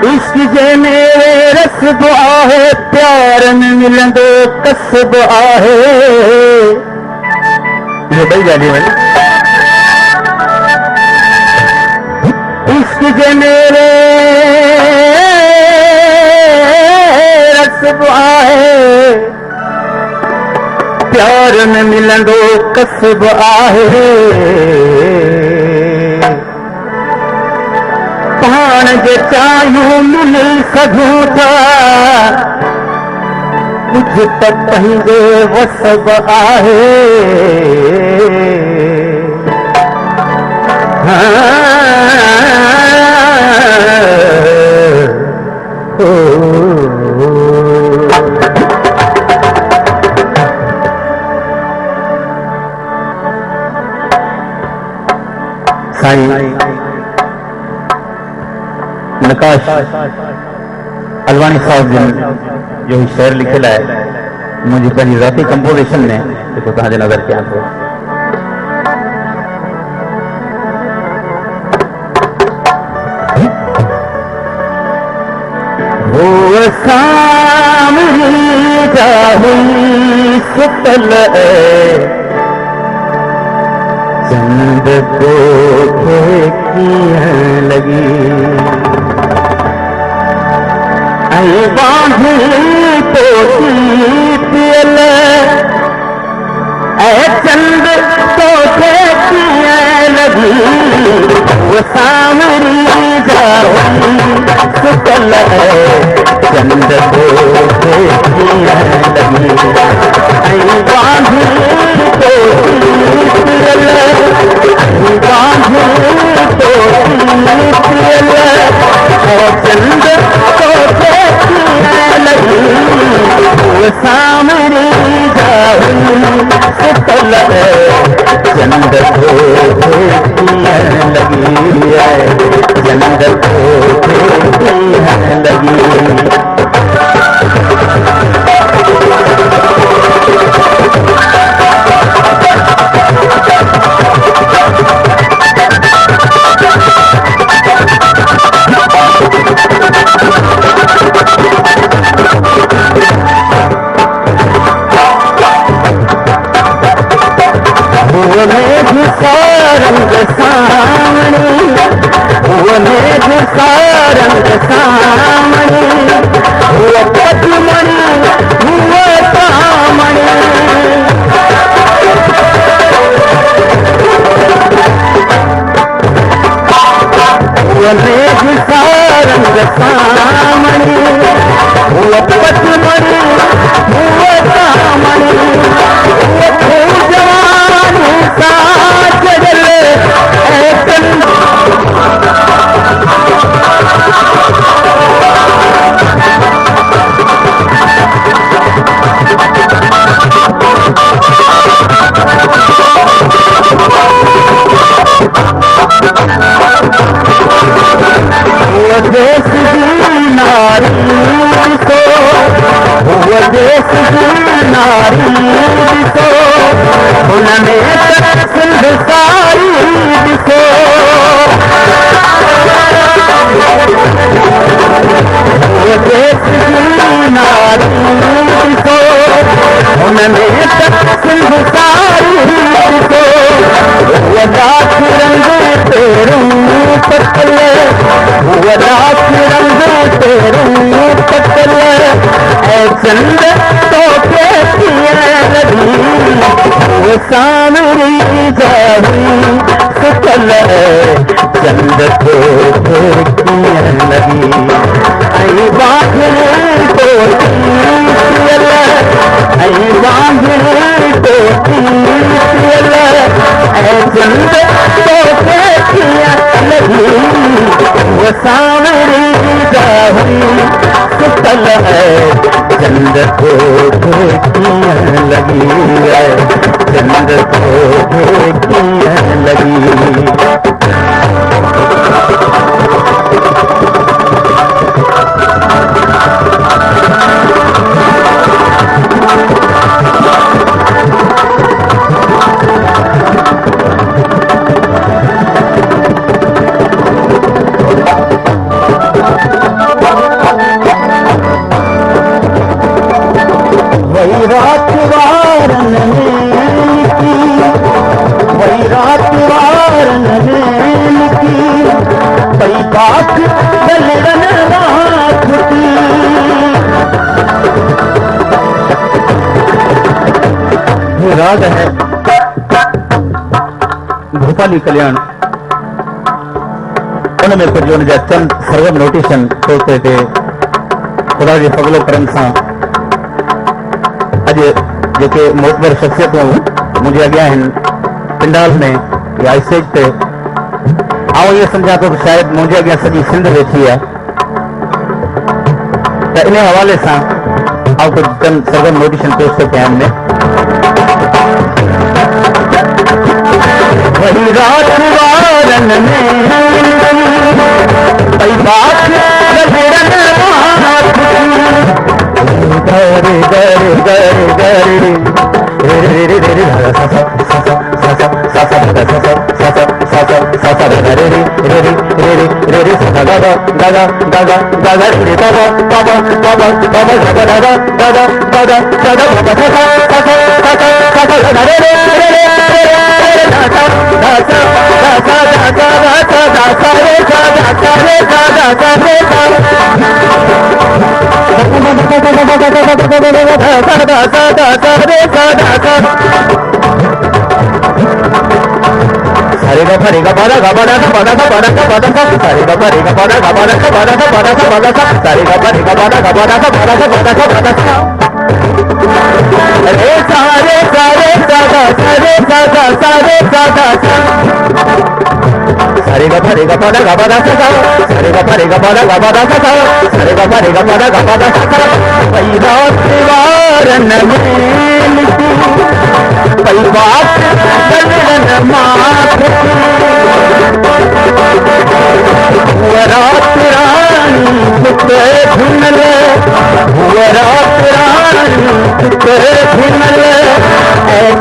इश्क जे मेरे रसब आहे, प्यार में मिलंदो कसब आहे। ये बई ॻाल्हि वरी इश्क जे मेरे रसब आहे, प्यार में मिलंदो कसब आहे। पाण जे चाहियूं मिली सघूं था, कुझु त पंहिंजे वसब आहे। साईं नकाश अलवानी साहब जो ही शेर लिखियल है मुझे पंहिंजी ज़ाती कंपोजिशन में जेको तव्हांजे नज़र कयां थो। वो सामरी जाही सुतल चंद को कीअं लगी, ऐं बांधी पोती पियल ऐं चंद तोखे कीअं लगी। वो सामरी जाही सुतल चंद तोखे कीअं लगी, ऐं बांधी पोती पियल बांधी पोती पियल ऐं चंद तोखे लगी। वो सामरी जाही सुतल चंद तोखे कीअं लगी, चंद तोखे कीअं लगी। रंग सामणी वो मेघ सा रंग सामणी वो पद्मणि वो तामणि वो मेघ सा रंग सामणी वो पद्मणि वो तामणि वो जवानी सा देश की नारी तो वो देश की नारी तो उनमें सिंध सारी दिखो वो देश की नारी तो उनमें सिंध सारी दिखो वो दाख रंग तेरूं पतले वो रात रंग तेरूं पतले ऐ चंद तोखे कीअं लगी। वो सामरी जाही सुतल चंद तोखे कीअं लगी, ऐं बांधणी तोती पियल ऐं बांधणी तोती पियल ऐं चंद तोखे कीअं लगी। वो सावरी जाही सुतल चंद तोखे कीअं लगी, चंद तोखे कीअं लगी। बात बलवन खुटी राग है भोपाली कल्याण उनमें कुछ जो चंद सरगम नोटिशन सोचते थे खुदा के फगलो करम सां अज जेके मोतबर शख्सियतूं मुझे अॻियां आहिनि पिंडाल में या स्टेज पे आउं ये समझा तो शायद मुझे अॻियां सॼी सिंध वेठी है तो इन हवाले से आउं कुछ चंद सरगम नोटिशन पेश थो कयां में वही रात वारन में पई बात गरन गरे गरे गरे गरे रे रे रे रे सा सा सा सा सा सा सा सा सा सा सा सा रे रे रे रे रे रे रे सा गा गा गा गा गा गा गा रे ता गा ता गा ता गा ता गा गा गा गा गा गा गा गा गा गा सा सा सा सा सा सा सा रे रे रे रे दा सा दा सा दा सा दा सा दा सा दा सा रे सा दा सा रे सा दा सा रे सा सारे गा फरे गा बारा गा बारा गा बारा गा बारा गा बारा गा सारे गा फरे गा बारा गा बारा गा बारा गा बारा गा बारा गा सारे गा फरे गा बारा गा बारा गा बारा गा बारा गा बारा गा रे सारे सारे सादा सारे सादा सारे सादा सारे गा फरे गा बारा गा बारा गा सारे गा फरे गा बारा गा बारा गा सारे गा फरे गा बारा गा बारा गा पई रात वारन में लिखी पई बात बलवन माथे रात रानी कुते धुनल रात रानी कुते धुनल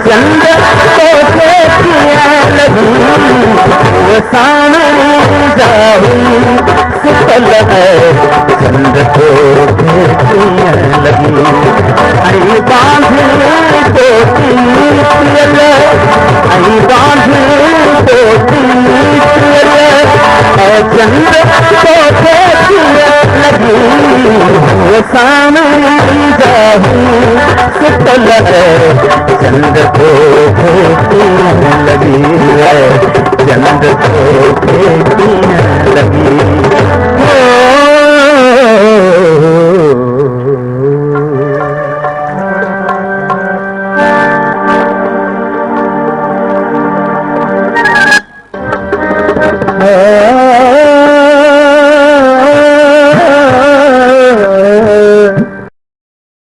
चंद तो किया लगी वो सामने जाऊं सुतल है चंद को किया लगी आई बांध तो पियल आई बांध तो पियल चंद को किया लगी वो सामने जाऊं सुतल है चंद को लगी है चंद को